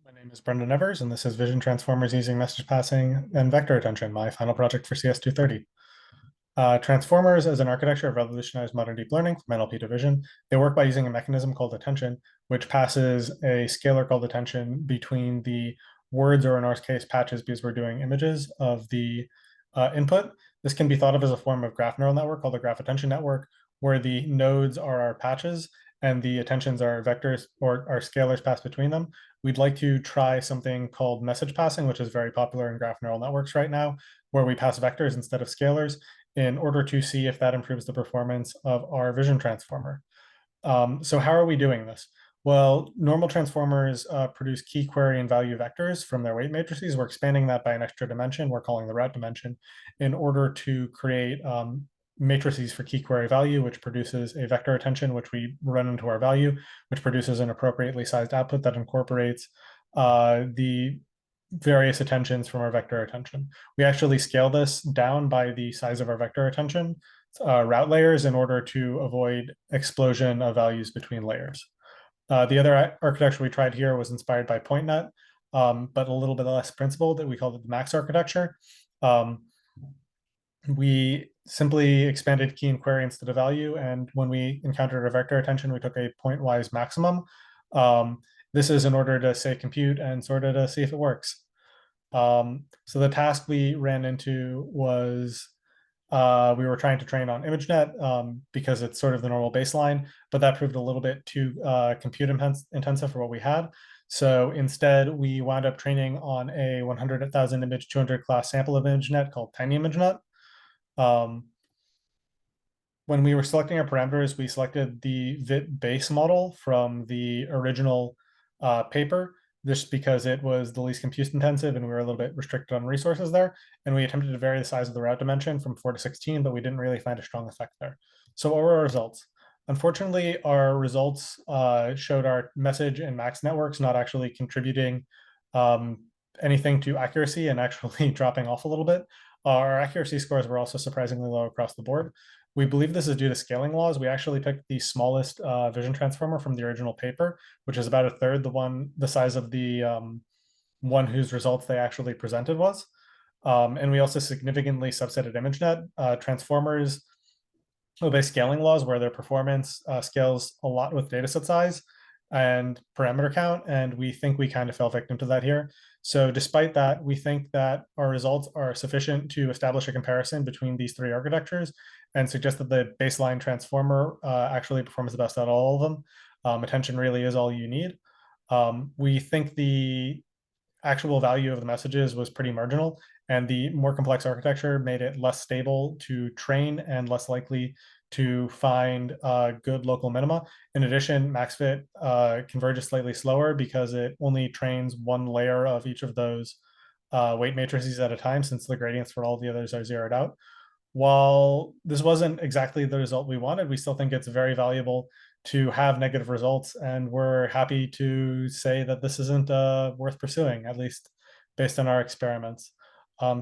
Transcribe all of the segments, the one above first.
My name is Brendan Evers, and this is Vision Transformers using message passing and vector attention, my final project for CS230. Transformers as an architecture have revolutionized modern deep learning from NLP to vision. They work by using a mechanism called attention, which passes a scalar called attention between the words, or in our case, patches, because we're doing images of the input. This can be thought of as a form of graph neural network called the graph attention network, where the nodes are our patches and the attentions are vectors or are scalars passed between them. We'd like to try something called message passing, which is very popular in graph neural networks right now, where we pass vectors instead of scalars in order to see if that improves the performance of our vision transformer. So how are we doing this? Well, normal transformers produce key query and value vectors from their weight matrices. We're expanding that by an extra dimension. We're calling the route dimension in order to create matrices for key query value, which produces a vector attention, which we run into our value, which produces an appropriately sized output that incorporates the various attentions from our vector attention. We actually scale this down by the size of our vector attention route layers in order to avoid explosion of values between layers. The other architecture we tried here was inspired by PointNet, but a little bit less principled. That we called it the max architecture. We simply expanded key and query instead of value, and when we encountered a vector attention, we took a point-wise maximum. This is in order to say compute and sort of to see if it works. So the task we ran into was we were trying to train on ImageNet because it's sort of the normal baseline, but that proved a little bit too compute intensive for what we had. So instead, we wound up training on a 100,000 image 200 class sample of ImageNet called Tiny ImageNet. When we were selecting our parameters, we selected the VIT base model from the original paper, just because it was the least compute intensive and we were a little bit restricted on resources there. And we attempted to vary the size of the route dimension from 4 to 16, but we didn't really find a strong effect there. So what were our results? Unfortunately, our results showed our message and max networks not actually contributing anything to accuracy and actually dropping off a little bit. Our accuracy scores were also surprisingly low across the board. We believe this is due to scaling laws. We actually picked the smallest vision transformer from the original paper, which is about a third the size of the one whose results they actually presented was. And we also significantly subsetted ImageNet. Transformers obey scaling laws where their performance scales a lot with dataset size and parameter count, and we think we kind of fell victim to that here. So despite that, we think that our results are sufficient to establish a comparison between these three architectures and suggest that the baseline transformer actually performs the best out of all of them. Attention really is all you need. We think the actual value of the messages was pretty marginal, and the more complex architecture made it less stable to train and less likely to find good local minima. In addition, MaxFit converges slightly slower because it only trains one layer of each of those weight matrices at a time, since the gradients for all the others are zeroed out. While this wasn't exactly the result we wanted, we still think it's very valuable to have negative results, and we're happy to say that this isn't worth pursuing, at least based on our experiments.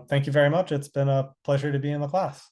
Thank you very much. It's been a pleasure to be in the class.